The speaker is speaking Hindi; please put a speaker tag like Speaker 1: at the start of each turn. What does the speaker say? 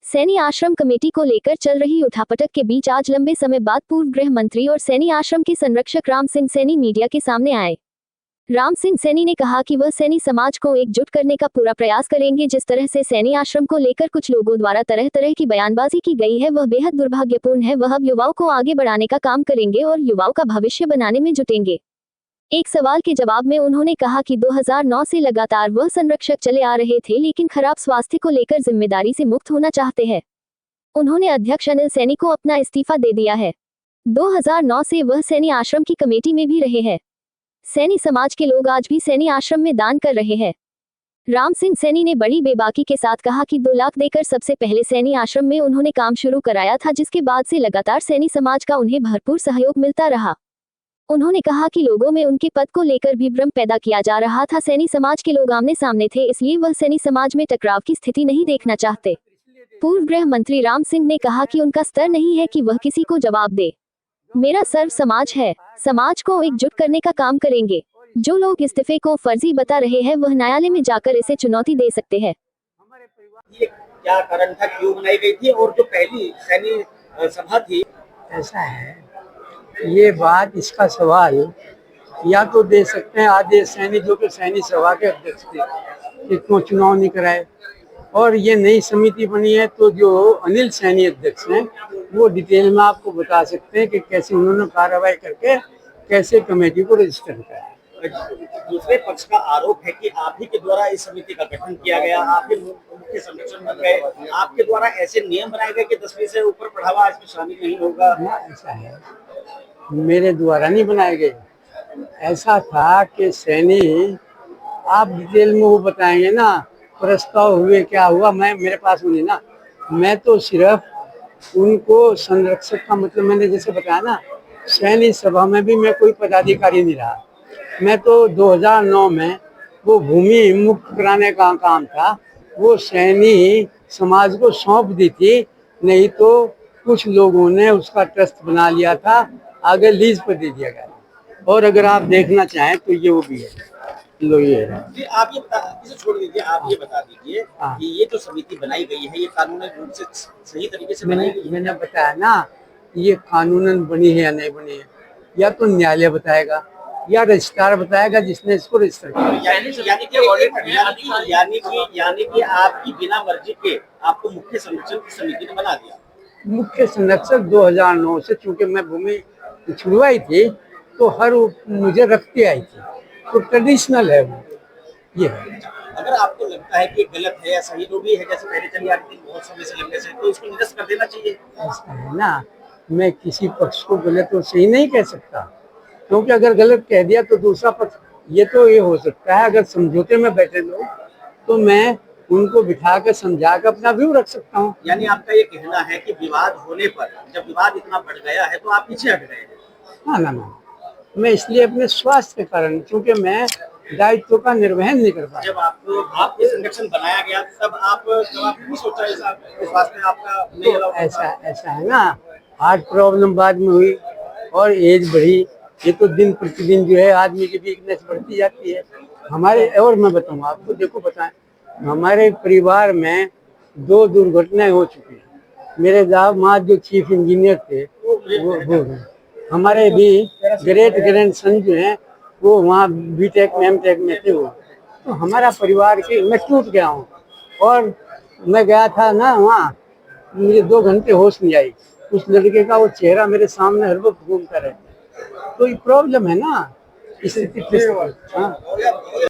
Speaker 1: सैनी आश्रम कमेटी को लेकर चल रही उठापटक के बीच आज लंबे समय बाद पूर्व गृह मंत्री और सैनी आश्रम के संरक्षक राम सिंह सैनी मीडिया के सामने आए। राम सिंह सैनी ने कहा कि वह सैनी समाज को एकजुट करने का पूरा प्रयास करेंगे। जिस तरह से सैनी आश्रम को लेकर कुछ लोगों द्वारा तरह तरह की बयानबाजी की गई है वह बेहद दुर्भाग्यपूर्ण है। वह अब युवाओं को आगे बढ़ाने का काम करेंगे और युवाओं का भविष्य बनाने में जुटेंगे। एक सवाल के जवाब में उन्होंने कहा कि 2009 से लगातार वह संरक्षक चले आ रहे थे, लेकिन खराब स्वास्थ्य को लेकर जिम्मेदारी से मुक्त होना चाहते हैं। उन्होंने अध्यक्ष अनिल सैनी को अपना इस्तीफा दे दिया है। 2009 से वह सैनी आश्रम की कमेटी में भी रहे हैं। सैनी समाज के लोग आज भी सैनी आश्रम में दान कर रहे हैं। राम सिंह सैनी ने बड़ी बेबाकी के साथ कहा कि 2 लाख देकर सबसे पहले सैनी आश्रम में उन्होंने काम शुरू कराया था, जिसके बाद से लगातार सैनी समाज का उन्हें भरपूर सहयोग मिलता रहा। उन्होंने कहा कि लोगों में उनके पद को लेकर भी भ्रम पैदा किया जा रहा था। सैनी समाज के लोग आमने सामने थे, इसलिए वह सैनी समाज में टकराव की स्थिति नहीं देखना चाहते। पूर्व गृह मंत्री राम सिंह ने कहा कि उनका स्तर नहीं है कि वह किसी को जवाब दे। मेरा सर्व समाज है, समाज को एकजुट करने का काम करेंगे। जो लोग इस्तीफे को फर्जी बता रहे हैं वह न्यायालय में जाकर इसे चुनौती दे सकते हैं।
Speaker 2: ये क्या कारण था, क्यों बनाई गई थी और जो पहली सैनी सभा थी?
Speaker 3: ऐसा है, ये बात, इसका सवाल या तो दे सकते हैं आदेश सैनी, जो कि सैनी सभा के अध्यक्ष थे, कि क्यों चुनाव नहीं कराए। और ये नई समिति बनी है तो जो अनिल सैनी अध्यक्ष हैं वो डिटेल में आपको बता सकते हैं कि कैसे उन्होंने कार्रवाई करके कैसे कमेटी को रजिस्टर किया।
Speaker 2: दूसरे पक्ष का आरोप है कि आप ही के द्वारा इस समिति का गठन किया गया, आप ही मुख्य संरक्षक बन गए, आपके द्वारा ऐसे नियम बनाए गए कि 10वीं से ऊपर पढ़ावा इसमें शामिल नहीं होगा।
Speaker 3: ऐसा है, मेरे द्वारा नहीं बनाए गए। ऐसा था कि सैनी, आप डिटेल में वो बताएंगे ना, प्रस्ताव हुए क्या हुआ, मेरे पास नहीं ना। मैं तो सिर्फ उनको संरक्षक का मतलब, मैंने जैसे बताया ना, सैनी सभा में भी मैं कोई पदाधिकारी नहीं रहा। मैं तो 2009 में वो भूमि मुक्त कराने का काम था, वो सैनी समाज को सौंप दी थी। नहीं तो कुछ लोगों ने उसका ट्रस्ट बना लिया था, आगे लीज पर दे दिया गया। और अगर आप देखना चाहें तो ये वो भी है, लो ये है।
Speaker 2: आप ये इसे छोड़ दीजिए, आप ये बता दीजिए कि ये जो समिति बनाई गई है ये कानूनी रूप से सही तरीके से बनाई गई है? मैंने
Speaker 3: बताया ना, ये कानूनन बनी है या नहीं बनी है, या तो न्यायालय बताएगा या रजिस्ट्रार बताएगा जिसने इसको रजिस्टर किया।
Speaker 2: यानी कि आपकी बिना मर्जी के आपको मुख्य संरक्षक की समिति ने बना दिया।
Speaker 3: मुख्य संरक्षक 2009 से, चूंकि मैं भूमि छुड़वाई थी तो हर मुझे रखते आई थी, तो ट्रेडिशनल है वो, ये है।
Speaker 2: अगर आपको लगता है कि गलत है या सही जो भी है, जैसे पहले चली आती थी बहुत समय से लंबे से, तो इसको निरस्त कर देना चाहिए।
Speaker 3: ऐसा है ना, मैं किसी पक्ष को गलत और सही नहीं कह सकता, क्योंकि अगर गलत कह दिया तो दूसरा पक्ष, ये तो ये हो सकता है अगर समझौते में बैठे लोग तो मैं उनको बिठा कर समझा कर अपना व्यू रख सकता हूँ।
Speaker 2: यानी आपका ये कहना है कि विवाद होने पर, जब विवाद इतना बढ़ गया है तो आप पीछे हट गए हैं?
Speaker 3: ना, मैं इसलिए अपने स्वास्थ्य के कारण, क्योंकि मैं दायित्व का निर्वहन नहीं कर पाया।
Speaker 2: जब आपको संरक्षण बनाया गया तब आपने सोचा इस स्वास्थ्य में आपका नहीं
Speaker 3: तो ऐसा है ना, हार्ट प्रॉब्लम बाद में हुई और एज बढ़ी। ये तो दिन प्रतिदिन जो है आदमी की वीकनेस बढ़ती जाती है हमारे। और मैं बताऊंगा आपको, देखो बताएं, हमारे परिवार में 2 दुर्घटनाएं हो चुकी हैं। मेरे दामाद जो चीफ इंजीनियर थे वो हमारे भी ग्रेट ग्रैंडसन जो हैं वो वहाँ बीटेक में एमटेक में थे वो। तो हमारा परिवार की, मैं टूट गया हूँ। और मैं गया था ना वहाँ, मुझे 2 घंटे होश नहीं आई। उस लड़के का वो चेहरा मेरे सामने हर वक्त घूमता रहता है। तो ये प्रॉब्लम है ना, इस स्थिति। हाँ।